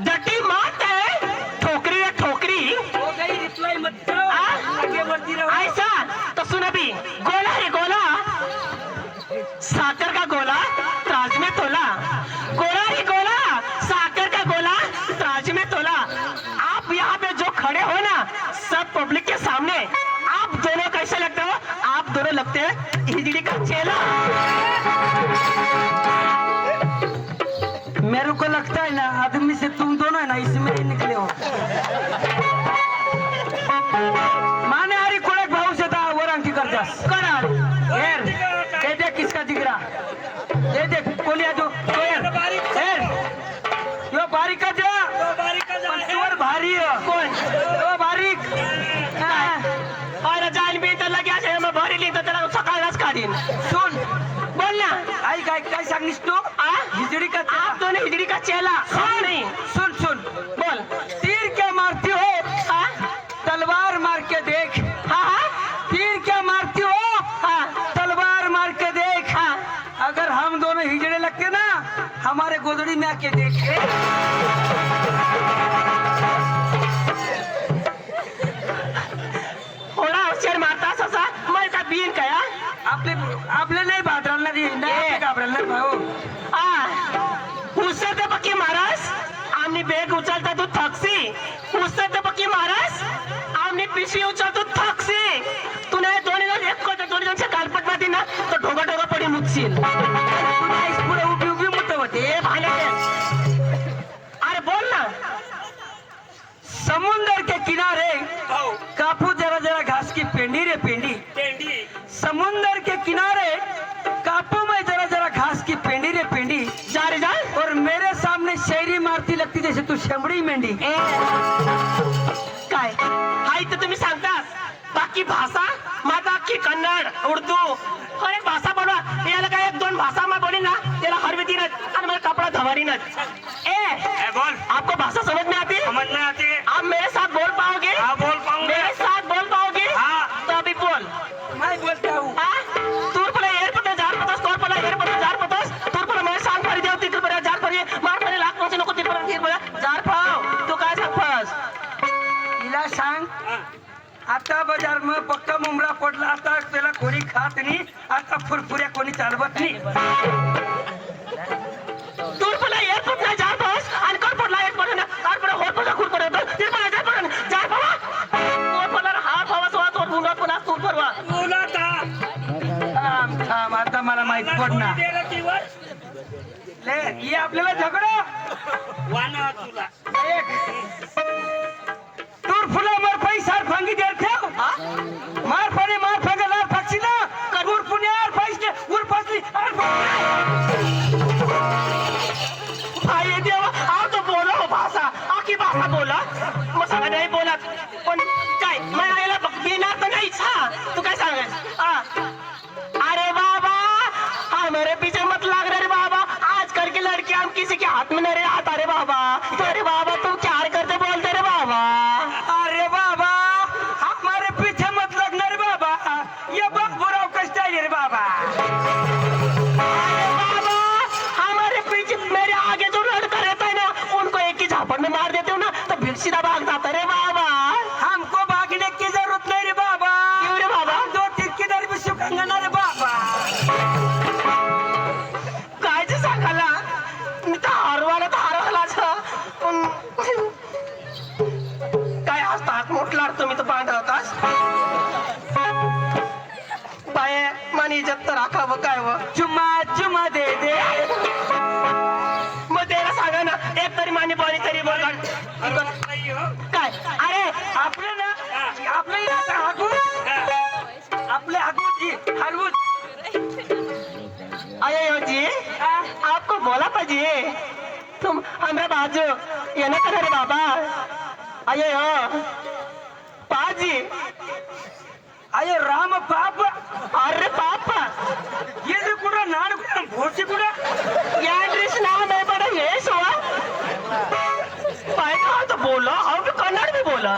डटी मात है ठोकरी है ठोकरी. हो गई रिप्लाई मत करो, आगे बढ़ती रहो. ऐसा तो सुन अभी, गोला है गोला, साकर का गोला त्राज में तोला. गोला है गोला, साकर का गोला त्राज में तोला. आप यहाँ पे जो खड़े हो ना सब पब्लिक के सामने, आप दोनों कैसे लगते हो? आप दोनों लगते हैं हिजड़ी का चेला. मेरे को लगता है ना आदमी से तुम दोनों है ना इसमें ही निकले हो. माने हरी कोळक भाऊ से था वर अंकी करतास. कराल यार ये देख किसका जिगरा, ये देख कोलिया जो तो यार यो बारीक का जा पण तोवर भारी है. कोण तो बारीक. अरे जाण बी तर लगेच आहे, मग भरी लिहितो त्याला सकाळलाच काढीन. सुन बोल ना. आई काय काय सांगनीस तू हिजड़ी का चेला. आप दोनों हिजड़ी का चेला. हाँ नहीं सुन सुन बोल. तीर क्या मारती हो तलवार मार के देख. हाँ हाँ तीर क्या मारती हो हाँ तलवार मार के देख. हाँ अगर हम दोनों हिजड़े लगते ना हमारे गोदड़ी में आके देख. थोडा होशियार मारतास असा, मग का बीन काय? आपले आपले नाही भादराला नाही घाबरायला नाही भाऊ. पिशवी उचलतो थाकसी तुने दोन्ही जण एक कोणत्या दोन्ही जणच्या कालपट माती ना तर ढोगा ढोगा पडी मुतशील पुढे उभी उभी मुत होते ए भाले अरे बोल ना समुंदर के किनारे हो कापू जरा जरा घास की पेंडी रे पेंडी पेंडी समुंदर के किनारे कापू में जरा जरा घास की पेंडी रे पेंडी जा रे जा और मेरे सामने शायरी मारती लगती जैसे तू शेंबडी मेंढी ए काय हाय तर तुम्ही सांगतास बाकी भाषा माझा अख्खी कन्नड उर्दू हर एक भाषा बनवा याला काय एक दोन भाषा में बोली ना त्याला हरवितीनच आणि मला कपडा धवारीनच ए बोल आपको भाषा समझ में आती है समझ में आती है आप मेरे साथ बोल पाओगे हाँ बोल पाऊंगा मेरे साथ बोल पाओगे हाँ। तो अभी बोल मैं बोलता हूँ तूर्पला एअरपोर्ट जार पतास तोरपला एअरपोर्ट जार पतास तूर्पला मला सांग पारी देव तिथपर्यंत जार पारी मार पारी लाख म्हणजे नको तिथपर्यंत जार पाव तू काय सांगतास तिला सांग आता बाजार में पक्का मुमरा पडला आता त्याला कोणी खात नाही आता फुरफुऱ्या कोणी चालवत नाही तूर्पला एअरपोर्ट ना जार पास आणि कोरपोर्टला एअरपोर्ट ना कारपोर्ट होरपोर्ट खुरपोर्ट तिथपर्यंत जार पास जार पावा कोरपोर्टला हार पावा सोळा तोर भुंगा पुन्हा तूर परवा बोला था थांब थांब आता मला माहित पडणार दिला तीवर ले ये आपल्याला झगडं वाना तुला तूर फुला मार पैसा भांगी दे ठेव मार पाणी मार फगला पक्षी ना करूर पुण्यार पैसे उर फसली भाई देवा आप तो बोलो हो भाषा आखी भाषा बोला मग सगळं नाही बोलत पण काय मला याला बिना तर नाहीच हा तू काय सांगायच अरे बाबा हमारे पीछे मत लाग रहे रे बाबा आजकल की लड़की हम किसी के हाथ में नहीं आता रे बाबा अरे बाबा तुम क्या करते बोलते रे बाबा अरे बाबा हमारे पीछे मत लगना रे बाबा ये बाबूराव का स्टाइल है रे बाबा अरे बाबा हमारे पीछे मेरे आगे जो लड़का रहता है ना उनको एक ही झापड़ में मार देते हो ना तो फिर सीधा भाग जाता रे बाबा हमको भागने की जरूरत नहीं रे बाबा क्यों रे बाबा हम दो तीन किधर भी सुखेंगे ना रे बाबा काय जे सांगायला मी तर हारवालाच पण काय असतात मोठला तुम्ही तर पांढरतास बाय मानी इज्जत तर राखावं काय व चुमा चुमा दे दे मग त्याला सांगा ना एक तरी मानी पाणी तरी बोल नाही हो काय अरे आपलं ना आपलं हे आता हागू आपले हागू हलवू अयो जी आपको बोला पाहिजे तुम हमरा बाजू येणं करा रे बाबा अयो पाजी अये राम पाप अरे पापा ये जो कुड़ा नान कुड़ा भोसी कुड़ा या ड्रेस नाव नाही पडा हे सोळा पाय तो बोला हम भी कन्नड़ में बोला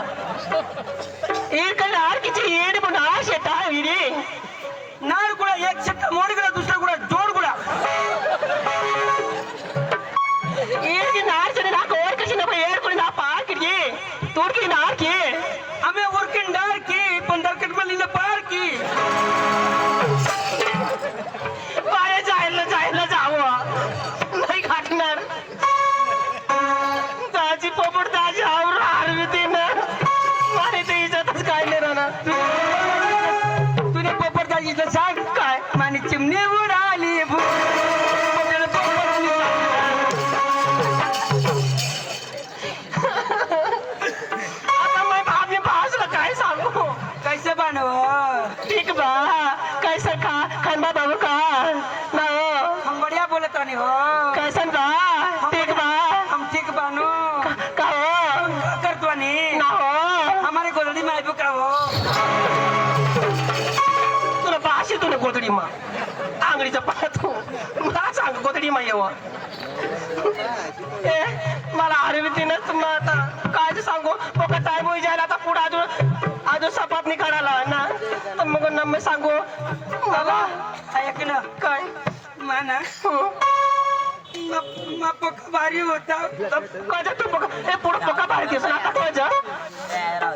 एक कन्नड़ किसी येड बना शेता है वीरे नान कुड़ा एक शब्द मोड़ गया दूसरा कुड़ा जोड़ कुड़ा एक की नार चने ना और किसी ने येड को ना पार करिए तोड़ की नार के हमें वर्किंग डार की 15 कटबली ने पार की पाय जायला जावं नाही खाटणार दाजी पोपट दाजी आवर आरविते ना मारे ते इज्जतच काय नाही राहणार तूने पोपटदाजी इथं सांग काय मानी चिमणी उडाली पोपट पोपटनी आता मैं भाभी भाषला काय सांगू कैसे बनव ठीक बा कैसा का खंबा बाबू का ना हो हम बढ़िया बोलत नहीं हो कैसन बा ठीक बा हम ठीक बानो का हो करतो नहीं ना हो हमारे गोदड़ी में आइबो का हो तुला भाषे तुला गोदडी मा आंगडीचा पाहतो मला सांग गोदडी मा येव ए मला आरवितीनच तुम्हाला आता काय सांगू बघा टाइम होई जायला आता पुढे अजून सपापणी करायला ना तर मग मी सांगू मला ऐक ना काय माना पक्का भारी होता कजा तू बघा हे पुढे बघा बाहेर दिसून आता कजा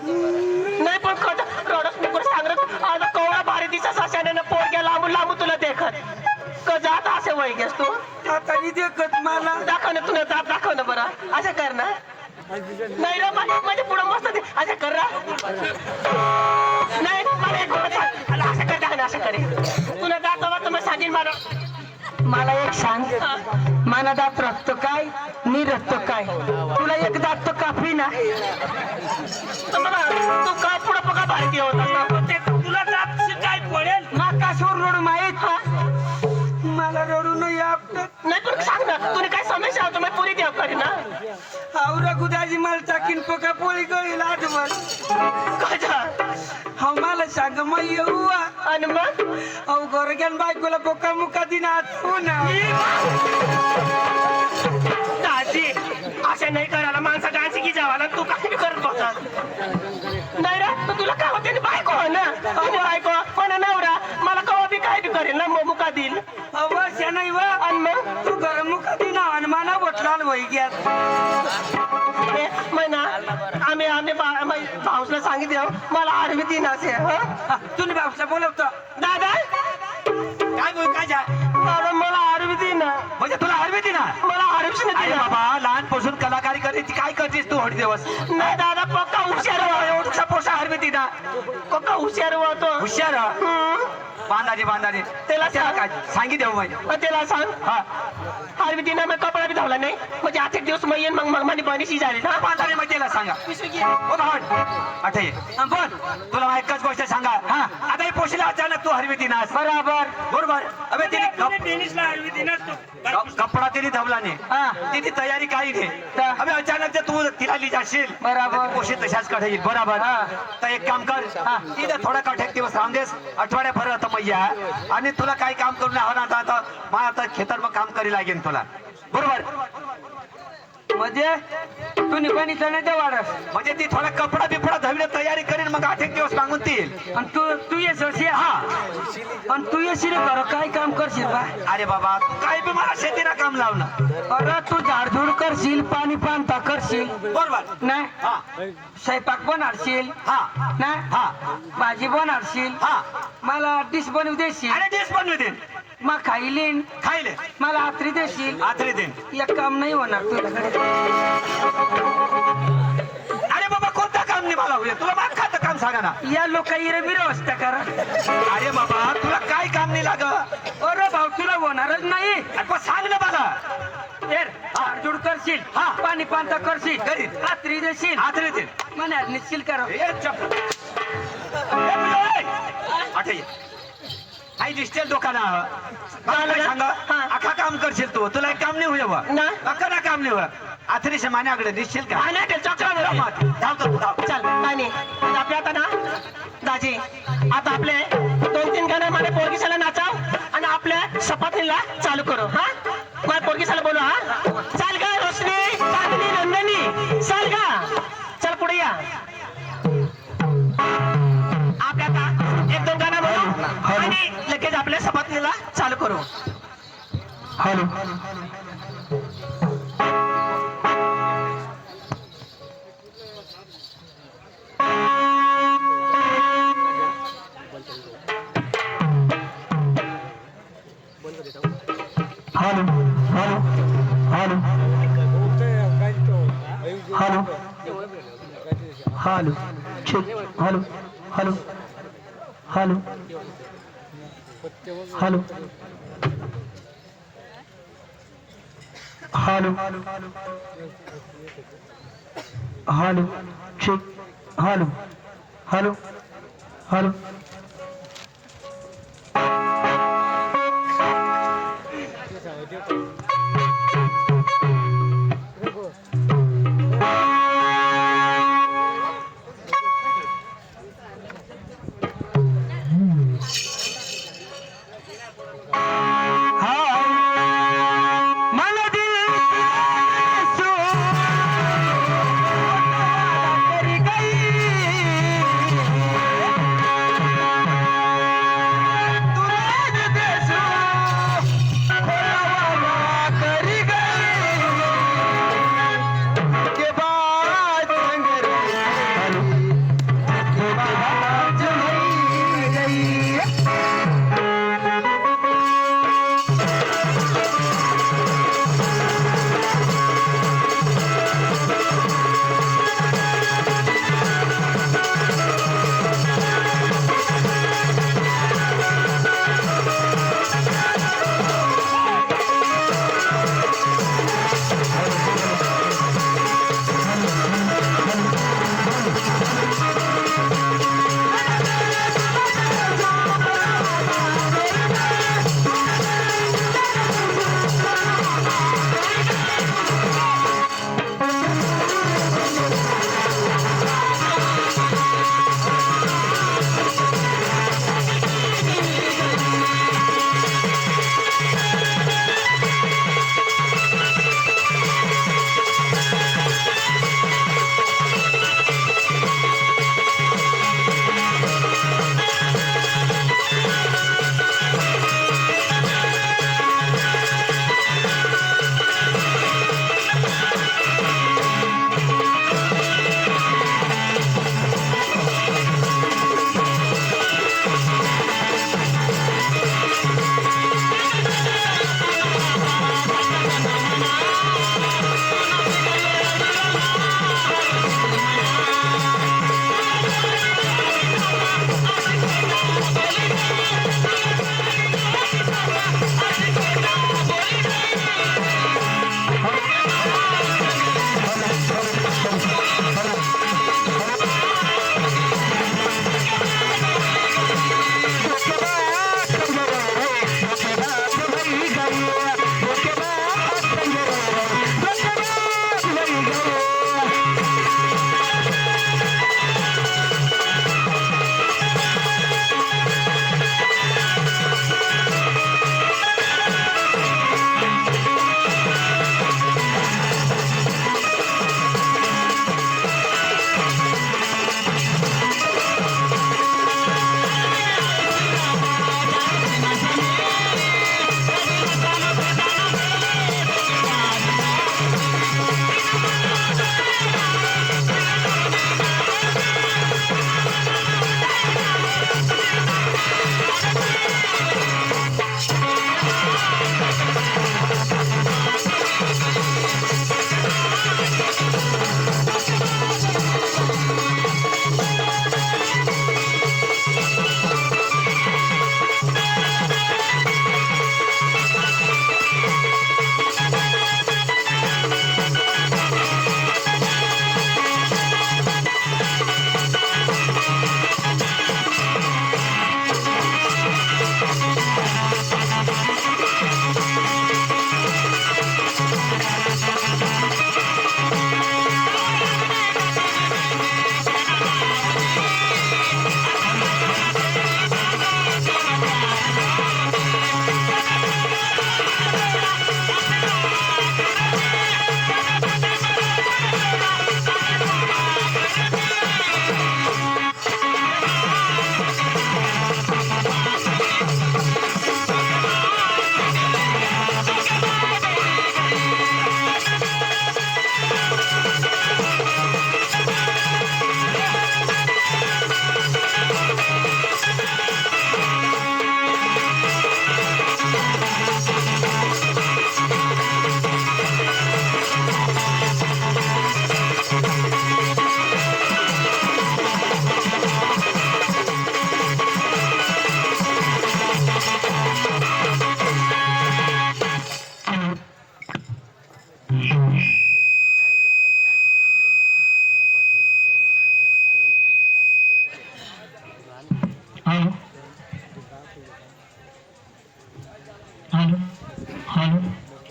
नाही पण कजा रडस मी कोण सांगत आता कवळा भारी दिसा सशाने पोरग्या लांबून लांबून तुला देखत कजा आता असे वय गेस तू आता नाही देखत मला दाखव ना तुला दात दाखव ना बरं असं कर ना नाही रे म्हणजे पुढं मस्त ते असं कर रा. नाही मला एक गोष्ट सांग. अला, असं कर असं करे तुला दाखवा तुम्ही सांगेन मला. मला एक सांग, मला दात रक्तो काय मी रक्तो काय, तुला एक दात तो काफी ना. तर मला तू का पुढं पका भारतीय होता ना. ते तुला जात काय पडेल माकाशवर रडू माहीत मला रडू नाही आपलं. नाही पण सांग ना तुला काय समस्या होतो मी पुरी देव करी ना. आवरा गुदाजी मला टाकीन पका पोळी कळील आठवण. कशा हा मला सांग मग येऊ आणि मग अहो गोरग्यान बायकोला बोका मुका दिन आठवू ना. दाजी अशा नाही करायला माणसाच्या आजी की जावाला तू काय करत होता. नाही रे तर तुला काय होते बायको हो ना. आणि बायको पण नवरा मला कवा बी काय बी करेल ना मग मुका देईल. अवश्य नाही वा आणि मग तू घर मुका दिन आणि मला वटलाल वही घ्या. म्हणा आम्ही भाऊसला सांगितलं मला आरवी दिन असे. तुम्ही बापसा बोलवतो दादा काय जा दादा मला आरवी दिन म्हणजे तुला हरवी ती ना. मला आरवीच नाही अरे दिला. बाबा लहानपासून कलाकारी करायची काय करतेस तू हट दिवस. नाही दादा पक्का हुशार एवढा पोसा हरवी ती ना. पक्का हुशार होतो. हुशार बांधाने त्याला त्याला सांग. काय सांगितलं हो माहिती. त्याला सांग हा आरवी दिन मी कपडा बी धावला नाही म्हणजे आठ एक दिवस मग येईन मग माझी बनीशी झाली ना. बांधाने मग त्याला सांगा हो भावड आठे बोल तुला एकच गोष्ट सांगा. हा आता हे पोशीला अचानक तू हरवी ती नास बराबर बरोबर. अबे तिने टेनिसला हरवी दिनास तू कपडा तिने धवला नाही तिची तयारी काही नाही. अबे अचानक जर तू तिला जाशील बराबर. पोशी तशाच काढा येईल बरोबर. तर एक काम कर तिथे थोडा काठ एक दिवस राहून देस आठवड्याभर आता मैया आणि तुला काही काम करून हवं आता मला आता खेतर मग काम करी लागेल तुला बरोबर. म्हणजे तुम्ही पण इथं नाही ते वाढस म्हणजे ती थोडा कपडा बिपडा धवले तयारी करेन मग 8 एक दिवस मागून ती येईल. आणि तू येशील. हा आणि तू येशील बरं काय काम करशील बा. अरे बाबा तू काही बी मला शेतीला काम लावलं अरे तू झाडझूड करशील पाणी पाणता करशील बरोबर. नाही हा स्वयंपाक बनवशील हा नाही हा भाजी बनवशील हा मला डिश बनवू देशील अरे डिश बनवू दे मग खाईलीन खायले मला आत्री देशील. आतरे दे. एक काम नाही होणार तुझ्याकडे. अरे बाबा कोणतं काम नाही मला होईल तुला माग खातं काम सांगा ना. या लोक व्यवस्था करा. अरे बाबा तुला काय काम नाही लाग. अरे भाऊ तुला होणारच नाही. सांग ना मला. झाडझूड करशील हा. पाणी पाणता करशील करीन. आत्री देशील आतरे दे. मनात निश्चिल करा. काही दिसतील दुकाना सांगा अख्खा काम करशील तू तुला एक काम नाही होईल बा. नाही. अख्खा ना काम नाही होईल. आथरीच्या मान्याकडे दिसशील का नाही ते चक्र धावतो तू धाव. चल नाही आपल्या आता ना दाजी आता आपले 2-3 गाणे मला पोरगीसाला नाचाव आणि आपल्या शपथीला चालू करू. हा मला पोरगीसाला बोलू. हा चाल का रोशनी चांदणी नंदनी चाल का चल पुढे या. आपल्या आता 1-2 गाणं म्हणू आणि लगेच आपल्या शपथीला चालू करू. Hello hello hello hello hello hello ठीक hello hello hello hello hello hello ठीक hello hello hello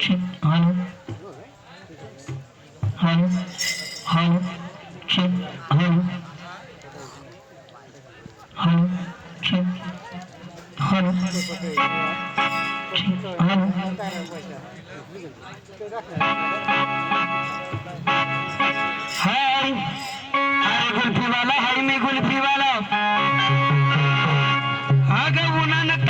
hello hello hello hello hello hello hello hi hi कुल्फीवाला हाय मी कुल्फीवाला अगं उन्हानं